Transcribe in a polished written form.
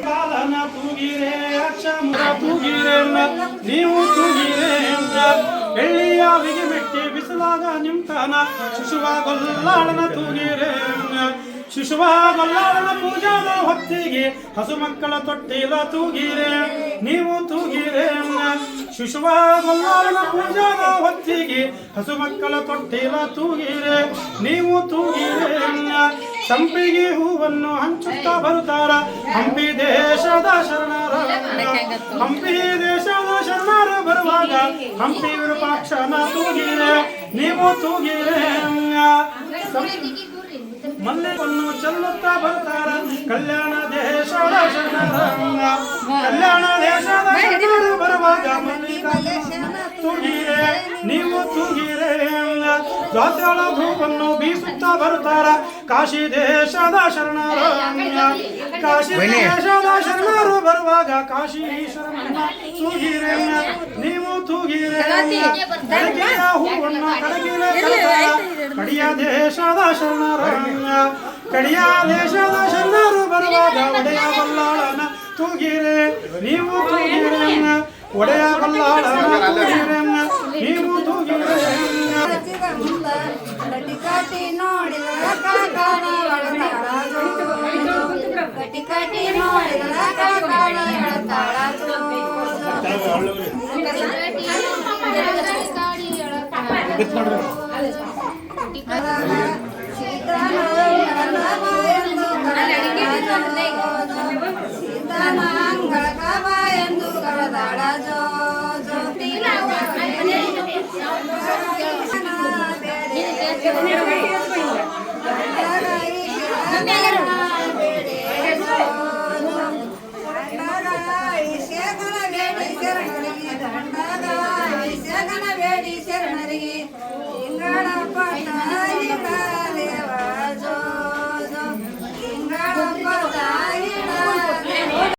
ಕಾಲನ ತೂಗಿರೆ ಅಕ್ಷಮುರ ತೂಗಿರೆ ನೀವು ತೂಗಿರೆ ಎಳ್ಳಿಯಾವಿಗೆ ಮೆಟ್ಟಿ ಬಿಸಿಲಾಗ ನಿಂತನ ಶಿಶುವ ಗೊಲ್ಲಾಳನ ತೂಗಿರೆ ಶಿಶುವ ಗೊಲ್ಲಾಳನ ಪೂಜಾದ ಹೊತ್ತಿಗೆ ಹಸು ಮಕ್ಕಳ ತೊಟ್ಟಿಲ ತೂಗಿರೆ ನೀವು ತೂಗಿರೆ ಶಿಶುವ ಗೊಲ್ಲಾಳನ ಪೂಜಾದ ಹೊತ್ತಿಗೆ ಹಸು ಮಕ್ಕಳ ತೊಟ್ಟಿಲ ತೂಗಿರೆ ನೀವು ತೂಗಿರೆ ಸಂಪಿಗೆ ಹೂವನ್ನು ಹಂಚುತ್ತಾ ಬರುತ್ತಾರ ಹಂಪಿ ದೇಶದ ಶರಣರ ಹಂಪಿ ದೇಶದ ಶರಣರು ಬರುವಾಗ ಹಂಪಿ ವಿರೂಪಾಕ್ಷನ ತೂಗಿರೆ ನೀವು ತೂಗಿರೆ ಮಲ್ಲಿಗೆಯನ್ನು ಚೆಲ್ಲುತ್ತಾ ಬರ್ತಾರ ಕಲ್ಯಾಣ ದೇಶದ ಶರಣರ ಕಲ್ಯಾಣ ದೇಶದ ಶರಣರು ಬರುವಾಗ ಮಲ್ಲಿಗೆಯನ್ನು ತೂಗಿರೆ ನೀವು ತೂಗಿರೆ ದ್ವಾಸಳ ಧೂಪನ್ನು ಬೀಸುತ್ತಾ ಬರುತ್ತಾರ ಕಾಶಿ ದೇಶದ ಶರಣರ ಕಾಶಿ ದೇಶದ ಶರಣರು ಬರುವಾಗ ಕಾಶಿ ಈಶ್ವರನನ್ನ ತೂಗಿರೆ ನೀವು ತೂಗಿರೆ ಕಡಗಿಯ ಹೂವನ್ನು ಕಡಗಿಲೆ ಕಡಿಯ ದೇಶದ ಶರಣರ ಕಡಿಯ ದೇಶದ ಶರಣರು ಬರುವಾಗ ಒಡೆಯ ಬಲ್ಲಾಳನ ತೂಗಿರೆ ನೀವು ತೂಗಿರೆ ಒಡೆಯ ಬಲ್ಲಾಳನ ತೂಗಿರೆ ನೀವು ತೂಗಿರೆ ಕಟಿ ನೋಡಿದ ಕಾಕಾಣಿ ಕಟಿ ಕಟಿ ನೋಡಿದ ಕಾಕಾಣಿ ಎಂದು ಕರದಾಳ ಜೋ ಶರಣರಿಗೆ